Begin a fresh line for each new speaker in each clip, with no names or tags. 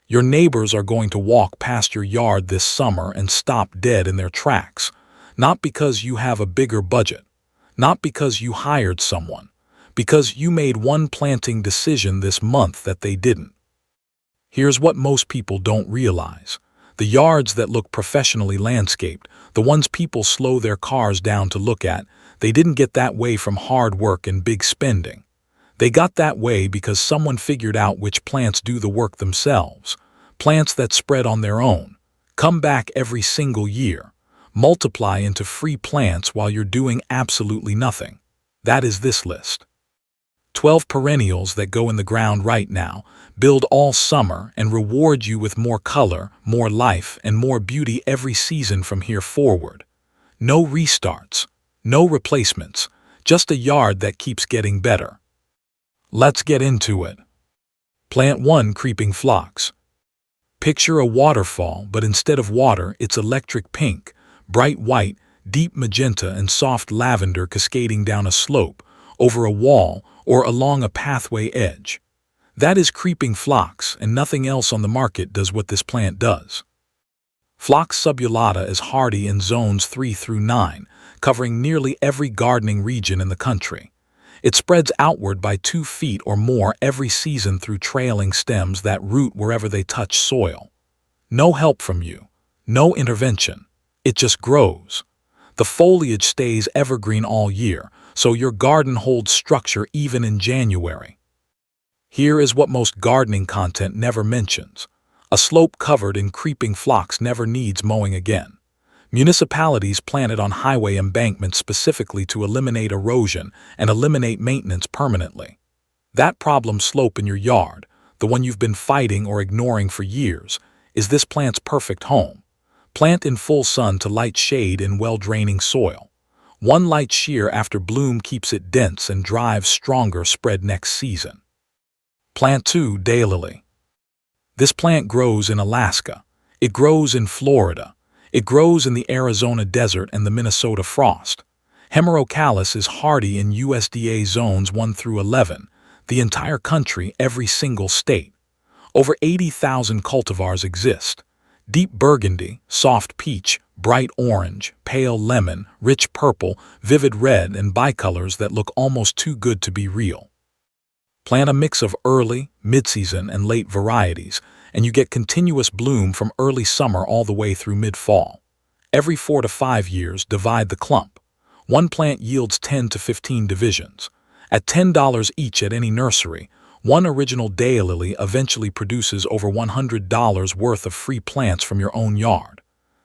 Your neighbors are going to walk past your yard this summer and stop dead in their tracks, not because you have a bigger budget, not because you hired someone, because you made one planting decision this month that they didn't. Here's what most people don't realize. The yards that look professionally landscaped, the ones people slow their cars down to look at, they didn't get that way from hard work and big spending. They got that way because someone figured out which plants do the work themselves, plants that spread on their own, come back every single year, multiply into free plants while you're doing absolutely nothing. That is this list. 12 perennials that go in the ground right now, build all summer, and reward you with more color, more life, and more beauty every season from here forward. No restarts, no replacements, just a yard that keeps getting better. Let's get into it. Plant 1. Creeping Phlox. Picture a waterfall, but instead of water, it's electric pink, bright white, deep magenta, and soft lavender cascading down a slope, over a wall, or along a pathway edge. That is creeping phlox, and nothing else on the market does what this plant does. Phlox subulata is hardy in zones 3 through 9, covering nearly every gardening region in the country. It spreads outward by 2 feet or more every season through trailing stems that root wherever they touch soil. No help from you, no intervention. It just grows. The foliage stays evergreen all year, so your garden holds structure even in January. Here is what most gardening content never mentions. A slope covered in creeping phlox never needs mowing again. Municipalities plant it on highway embankments specifically to eliminate erosion and eliminate maintenance permanently. That problem slope in your yard, the one you've been fighting or ignoring for years, is this plant's perfect home. Plant in full sun to light shade in well-draining soil. One light shear after bloom keeps it dense and drives stronger spread next season. Plant 2. Daylily. This plant grows in Alaska. It grows in Florida. It grows in the Arizona desert and the Minnesota frost. Hemerocallis is hardy in USDA zones 1 through 11, the entire country, every single state. Over 80,000 cultivars exist. Deep burgundy, soft peach, bright orange, pale lemon, rich purple, vivid red, and bicolors that look almost too good to be real. Plant a mix of early, mid-season, and late varieties, and you get continuous bloom from early summer all the way through mid-fall. Every 4 to 5 years, divide the clump. One plant yields 10 to 15 divisions. At $10 each at any nursery, one original daylily eventually produces over $100 worth of free plants from your own yard.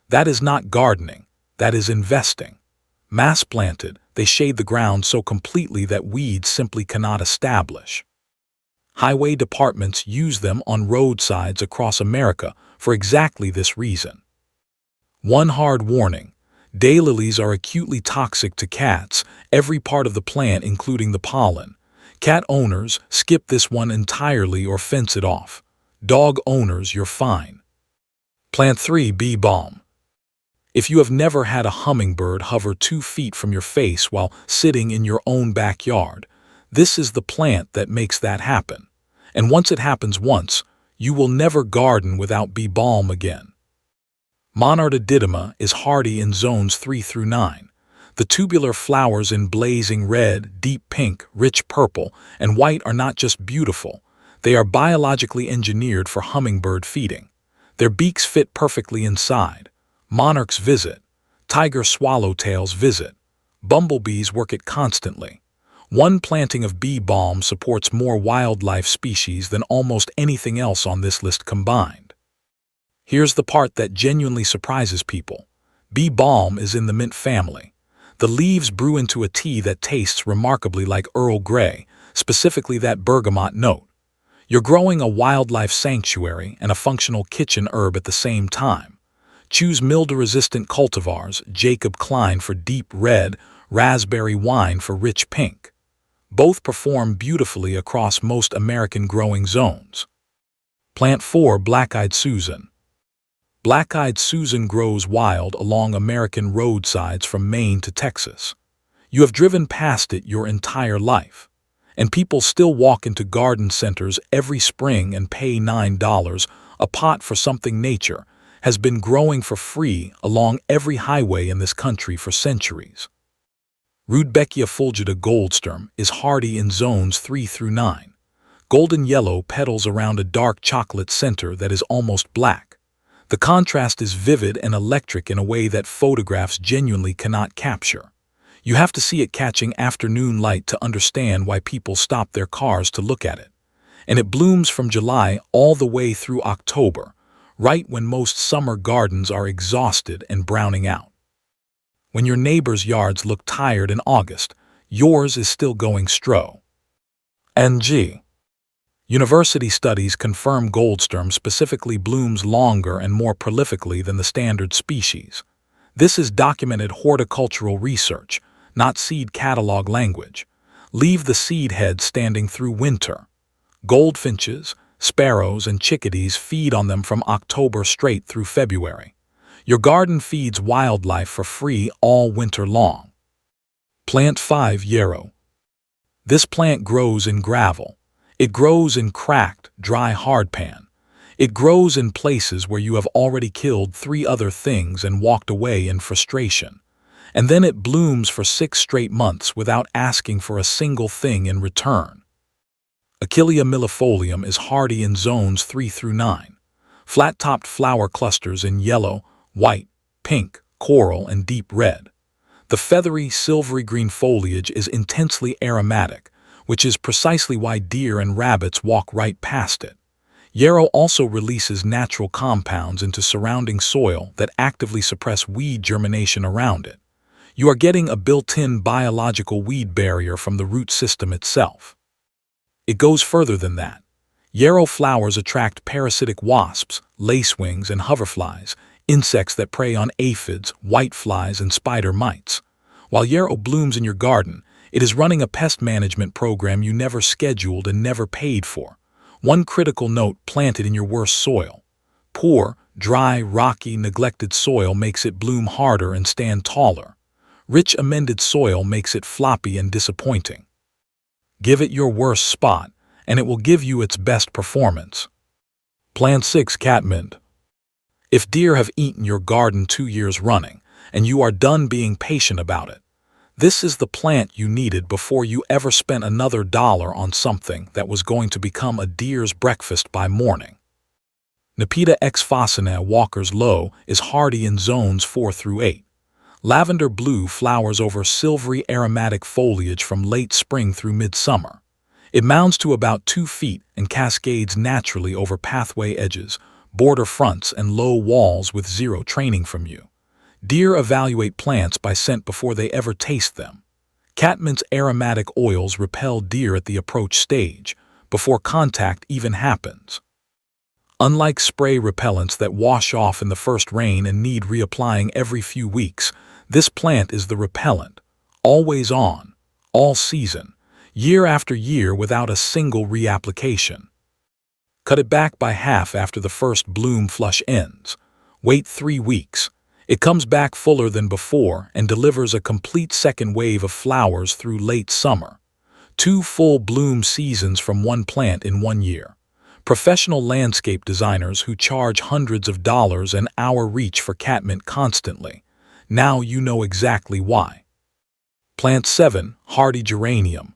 That is not gardening, that is investing. Mass-planted, they shade the ground so completely that weeds simply cannot establish. Highway departments use them on roadsides across America for exactly this reason. One hard warning: daylilies are acutely toxic to cats, every part of the plant including the pollen. Cat owners, skip this one entirely or fence it off. Dog owners, you're fine. Plant 3. Bee Balm. If you have never had a hummingbird hover 2 feet from your face while sitting in your own backyard, this is the plant that makes that happen. And once it happens once, you will never garden without Bee Balm again. Monarda is hardy in zones 3 through 9. The tubular flowers in blazing red, deep pink, rich purple, and white are not just beautiful. They are biologically engineered for hummingbird feeding. Their beaks fit perfectly inside. Monarchs visit. Tiger swallowtails visit. Bumblebees work it constantly. One planting of Bee Balm supports more wildlife species than almost anything else on this list combined. Here's the part that genuinely surprises people. Bee Balm is in the mint family. The leaves brew into a tea that tastes remarkably like Earl Grey, specifically that bergamot note. You're growing a wildlife sanctuary and a functional kitchen herb at the same time. Choose mildew-resistant cultivars, Jacob Klein for deep red, raspberry wine for rich pink. Both perform beautifully across most American growing zones. Plant 4. Black-eyed Susan. Black-eyed Susan grows wild along American roadsides from Maine to Texas. You have driven past it your entire life, and people still walk into garden centers every spring and pay $9, a pot for something nature, has been growing for free along every highway in this country for centuries. Rudbeckia fulgida goldsturm is hardy in zones 3 through 9. Golden yellow petals around a dark chocolate center that is almost black. The contrast is vivid and electric in a way that photographs genuinely cannot capture. You have to see it catching afternoon light to understand why people stop their cars to look at it. And it blooms from July all the way through October, right when most summer gardens are exhausted and browning out. When your neighbors' yards look tired in August, yours is still going strong. NG. University studies confirm goldsturm specifically blooms longer and more prolifically than the standard species. This is documented horticultural research, not seed catalog language. Leave the seed head standing through winter. Goldfinches, sparrows, and chickadees feed on them from October straight through February. Your garden feeds wildlife for free all winter long. Plant 5 Yarrow. This plant grows in gravel. It grows in cracked, dry hardpan. It grows in places where you have already killed 3 other things and walked away in frustration. And then it blooms for 6 straight months without asking for a single thing in return. Achillea millefolium is hardy in zones 3 through 9. Flat-topped flower clusters in yellow, white, pink, coral, and deep red. The feathery, silvery green foliage is intensely aromatic, which is precisely why deer and rabbits walk right past it. Yarrow also releases natural compounds into surrounding soil that actively suppress weed germination around it. You are getting a built-in biological weed barrier from the root system itself. It goes further than that. Yarrow flowers attract parasitic wasps, lacewings, and hoverflies, insects that prey on aphids, whiteflies, and spider mites. While yarrow blooms in your garden, it is running a pest management program you never scheduled and never paid for. One critical note planted in your worst soil. Poor, dry, rocky, neglected soil makes it bloom harder and stand taller. Rich, amended soil makes it floppy and disappointing. Give it your worst spot, and it will give you its best performance. Plant 6 Catmint. If deer have eaten your garden 2 years running, and you are done being patient about it, this is the plant you needed before you ever spent another dollar on something that was going to become a deer's breakfast by morning. Nepeta exfocinae Walker's Low is hardy in zones 4 through 8. Lavender blue flowers over silvery aromatic foliage from late spring through midsummer. It mounds to about 2 feet and cascades naturally over pathway edges, border fronts, and low walls with zero training from you. Deer evaluate plants by scent before they ever taste them. Catmint's aromatic oils repel deer at the approach stage, before contact even happens. Unlike spray repellents that wash off in the first rain and need reapplying every few weeks, this plant is the repellent, always on, all season, year after year without a single reapplication. Cut it back by half after the first bloom flush ends. Wait 3 weeks. It comes back fuller than before and delivers a complete second wave of flowers through late summer. 2 full bloom seasons from one plant in 1 year. Professional landscape designers who charge hundreds of dollars an hour reach for catmint constantly. Now you know exactly why. Plant 7 Hardy Geranium.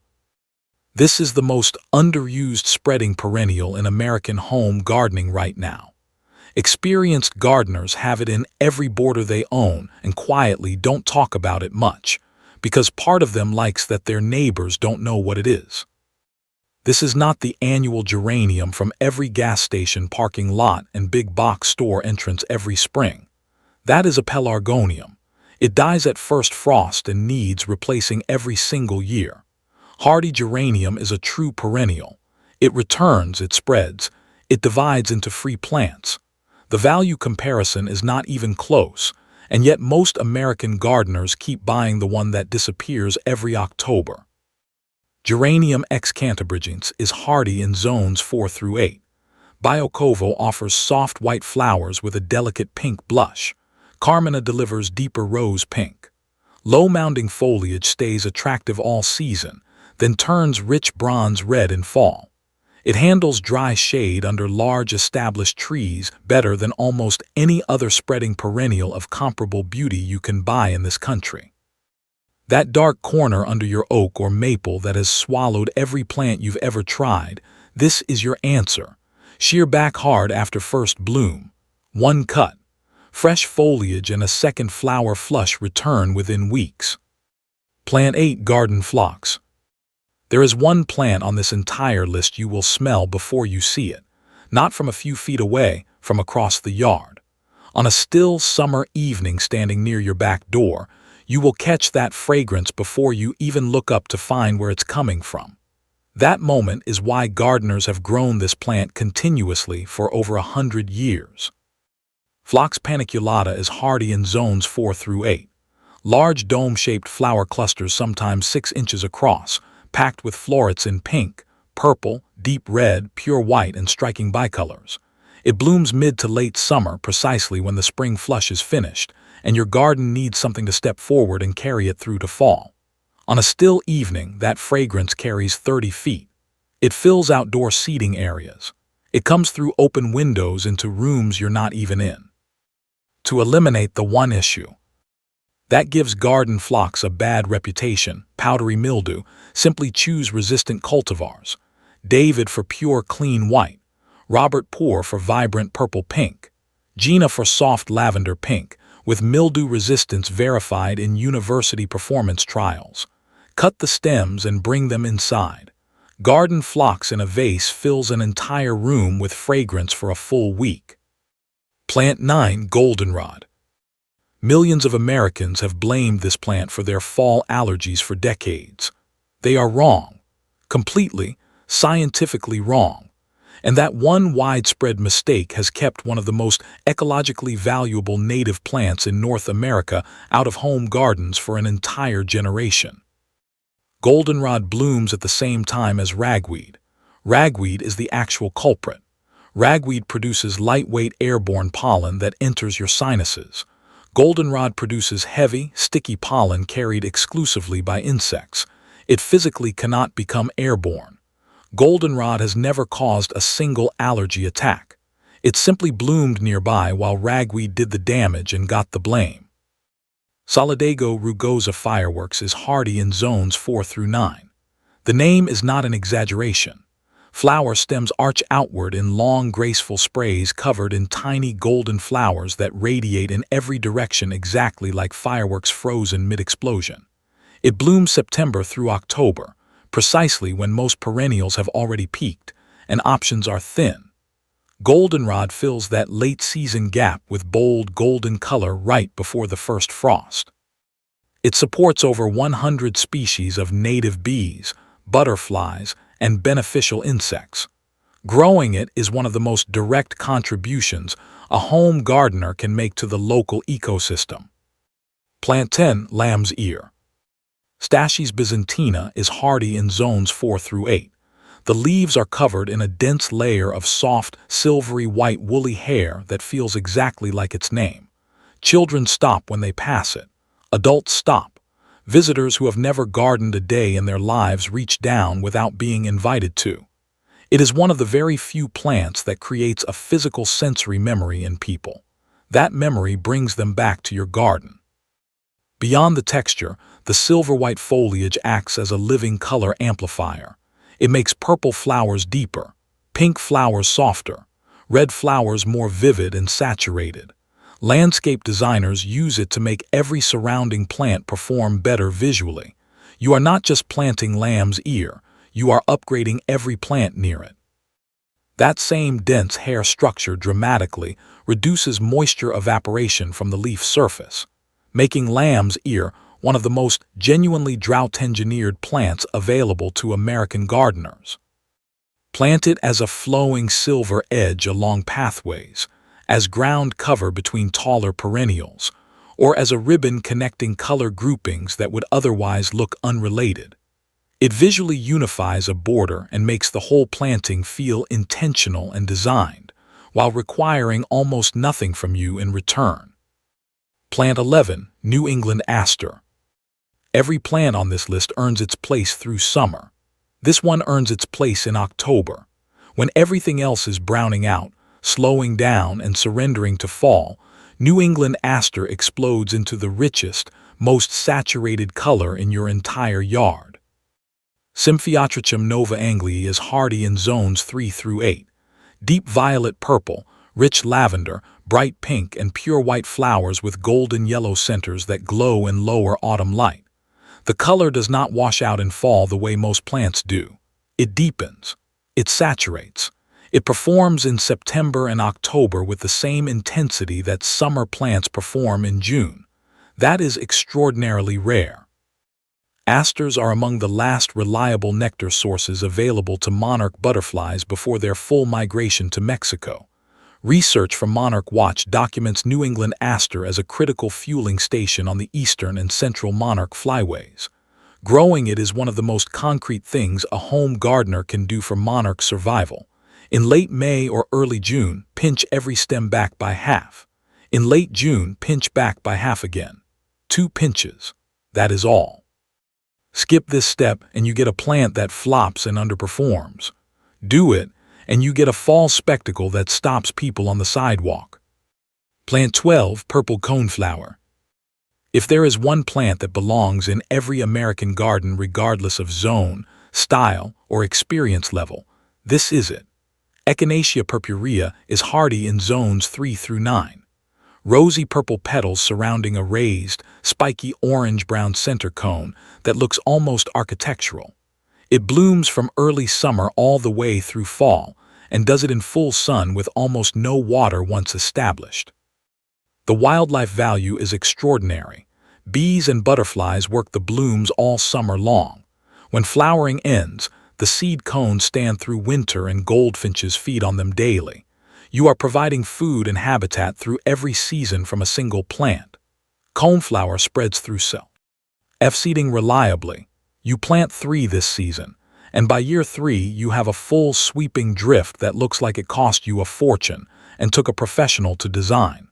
This is the most underused spreading perennial in American home gardening right now. Experienced gardeners have it in every border they own and quietly don't talk about it much, because part of them likes that their neighbors don't know what it is. This is not the annual geranium from every gas station parking lot and big box store entrance every spring. That is a pelargonium. It dies at first frost and needs replacing every single year. Hardy geranium is a true perennial. It returns, it spreads, it divides into free plants. The value comparison is not even close, and yet most American gardeners keep buying the one that disappears every October. Geranium excantabrigens is hardy in zones 4 through 8. Biocovo offers soft white flowers with a delicate pink blush. Carmina delivers deeper rose pink. Low-mounding foliage stays attractive all season, then turns rich bronze red in fall. It handles dry shade under large established trees better than almost any other spreading perennial of comparable beauty you can buy in this country. That dark corner under your oak or maple that has swallowed every plant you've ever tried, this is your answer. Shear back hard after first bloom. One cut. Fresh foliage and a second flower flush return within weeks. Plant 8. Garden Phlox. There is one plant on this entire list you will smell before you see it, not from a few feet away, from across the yard. On a still summer evening standing near your back door, you will catch that fragrance before you even look up to find where it's coming from. That moment is why gardeners have grown this plant continuously for over 100 years. Phlox paniculata is hardy in zones 4 through 8. Large dome-shaped flower clusters sometimes 6 inches across, packed with florets in pink, purple, deep red, pure white, and striking bicolors. It blooms mid to late summer, precisely when the spring flush is finished, and your garden needs something to step forward and carry it through to fall. On a still evening, that fragrance carries 30 feet. It fills outdoor seating areas. It comes through open windows into rooms you're not even in. To eliminate the one issue that gives garden phlox a bad reputation, powdery mildew, simply choose resistant cultivars. David for pure clean white, Robert Poor for vibrant purple pink, Gina for soft lavender pink, with mildew resistance verified in university performance trials. Cut the stems and bring them inside. Garden phlox in a vase fills an entire room with fragrance for a full week. Plant 9. Goldenrod. Millions of Americans have blamed this plant for their fall allergies for decades. They are wrong. Completely, scientifically wrong. And that one widespread mistake has kept one of the most ecologically valuable native plants in North America out of home gardens for an entire generation. Goldenrod blooms at the same time as ragweed. Ragweed is the actual culprit. Ragweed produces lightweight airborne pollen that enters your sinuses. Goldenrod produces heavy, sticky pollen carried exclusively by insects. It physically cannot become airborne. Goldenrod has never caused a single allergy attack. It simply bloomed nearby while ragweed did the damage and got the blame. Solidago rugosa fireworks is hardy in zones 4 through 9. The name is not an exaggeration. Flower stems arch outward in long, graceful sprays covered in tiny golden flowers that radiate in every direction exactly like fireworks frozen mid-explosion. It blooms September through October, precisely when most perennials have already peaked, and options are thin. Goldenrod fills that late-season gap with bold golden color right before the first frost. It supports over 100 species of native bees, butterflies, and beneficial insects. Growing it is one of the most direct contributions a home gardener can make to the local ecosystem. Plant 10. Lamb's Ear. Stachys byzantina is hardy in zones 4 through 8. The leaves are covered in a dense layer of soft, silvery white woolly hair that feels exactly like its name. Children stop when they pass it. Adults stop. Visitors who have never gardened a day in their lives reach down without being invited to. It is one of the very few plants that creates a physical sensory memory in people. That memory brings them back to your garden. Beyond the texture, the silver-white foliage acts as a living color amplifier. It makes purple flowers deeper, pink flowers softer, red flowers more vivid and saturated. Landscape designers use it to make every surrounding plant perform better visually. You are not just planting lamb's ear, you are upgrading every plant near it. That same dense hair structure dramatically reduces moisture evaporation from the leaf surface, making lamb's ear one of the most genuinely drought-engineered plants available to American gardeners. Plant it as a flowing silver edge along pathways, as ground cover between taller perennials, or as a ribbon connecting color groupings that would otherwise look unrelated. It visually unifies a border and makes the whole planting feel intentional and designed, while requiring almost nothing from you in return. Plant 11. New England Aster. Every plant on this list earns its place through summer. This one earns its place in October. When everything else is browning out, slowing down and surrendering to fall, New England aster explodes into the richest, most saturated color in your entire yard. Symphyiotrichum nova anglii is hardy in zones 3 through 8. Deep violet purple, rich lavender, bright pink and pure white flowers with golden yellow centers that glow in lower autumn light. The color does not wash out in fall the way most plants do. It deepens. It saturates. It performs in September and October with the same intensity that summer plants perform in June. That is extraordinarily rare. Asters are among the last reliable nectar sources available to monarch butterflies before their full migration to Mexico. Research from Monarch Watch documents New England aster as a critical fueling station on the eastern and central monarch flyways. Growing it is one of the most concrete things a home gardener can do for monarch survival. In late May or early June, pinch every stem back by half. In late June, pinch back by half again. 2 pinches. That is all. Skip this step and you get a plant that flops and underperforms. Do it, and you get a fall spectacle that stops people on the sidewalk. Plant 12, purple coneflower. If there is one plant that belongs in every American garden regardless of zone, style, or experience level, this is it. Echinacea purpurea is hardy in zones 3 through 9. Rosy purple petals surrounding a raised, spiky orange-brown center cone that looks almost architectural. It blooms from early summer all the way through fall and does it in full sun with almost no water once established. The wildlife value is extraordinary. Bees and butterflies work the blooms all summer long. When flowering ends, the seed cones stand through winter and goldfinches feed on them daily. You are providing food and habitat through every season from a single plant. Coneflower spreads through cell. F-seeding reliably. You plant 3 this season, and by year 3 you have a full sweeping drift that looks like it cost you a fortune and took a professional to design.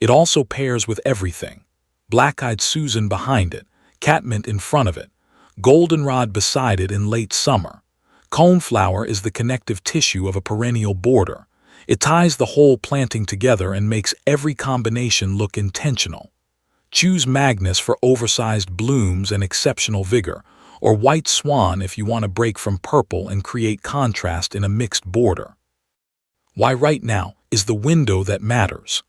It also pairs with everything. Black-eyed Susan behind it, catmint in front of it, goldenrod beside it in late summer. Coneflower is the connective tissue of a perennial border. It ties the whole planting together and makes every combination look intentional. Choose Magnus for oversized blooms and exceptional vigor, or White Swan if you want to break from purple and create contrast in a mixed border. Why right now is the window that matters.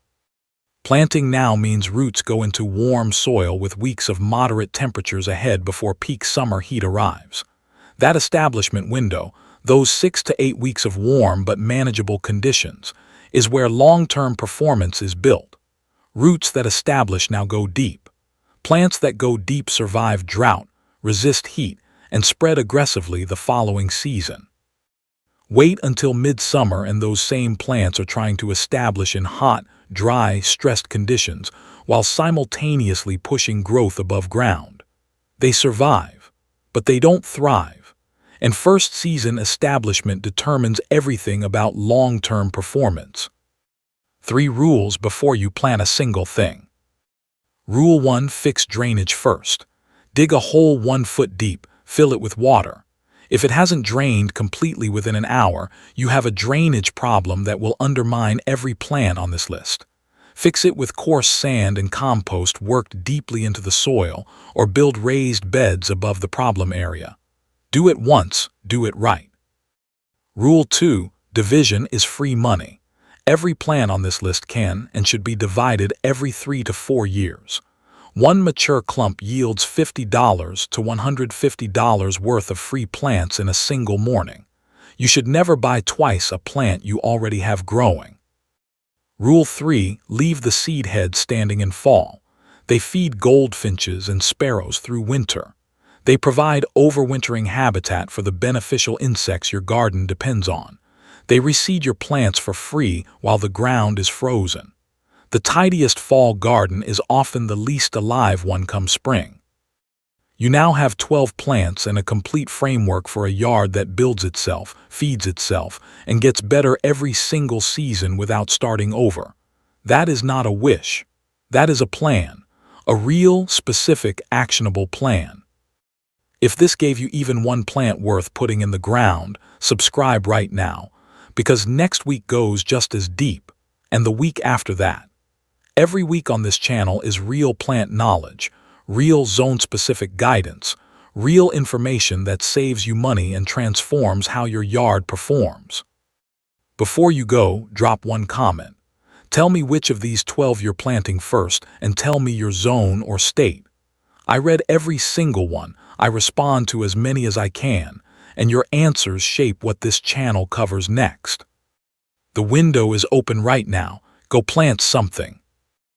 Planting now means roots go into warm soil with weeks of moderate temperatures ahead before peak summer heat arrives. That establishment window, those 6 to 8 weeks of warm but manageable conditions, is where long-term performance is built. Roots that establish now go deep. Plants that go deep survive drought, resist heat, and spread aggressively the following season. Wait until midsummer and those same plants are trying to establish in hot, dry, stressed conditions while simultaneously pushing growth above ground. They survive, but they don't thrive. And first season establishment determines everything about long-term performance. 3 rules before you plant a single thing. Rule 1. Fix drainage first. Dig a hole 1 foot deep, fill it with water. If it hasn't drained completely within an hour, you have a drainage problem that will undermine every plant on this list. Fix it with coarse sand and compost worked deeply into the soil, or build raised beds above the problem area. Do it once, do it right. Rule 2. Division is free money. Every plant on this list can and should be divided every 3 to 4 years. One mature clump yields $50 to $150 worth of free plants in a single morning. You should never buy twice a plant you already have growing. Rule 3. Leave the seed heads standing in fall. They feed goldfinches and sparrows through winter. They provide overwintering habitat for the beneficial insects your garden depends on. They reseed your plants for free while the ground is frozen. The tidiest fall garden is often the least alive one come spring. You now have 12 plants and a complete framework for a yard that builds itself, feeds itself, and gets better every single season without starting over. That is not a wish. That is a plan. A real, specific, actionable plan. If this gave you even one plant worth putting in the ground, subscribe right now, because next week goes just as deep, and the week after that. Every week on this channel is real plant knowledge, real zone-specific guidance, real information that saves you money and transforms how your yard performs. Before you go, drop one comment. Tell me which of these 12 you're planting first, and tell me your zone or state. I read every single one. I respond to as many as I can, and your answers shape what this channel covers next. The window is open right now. Go plant something.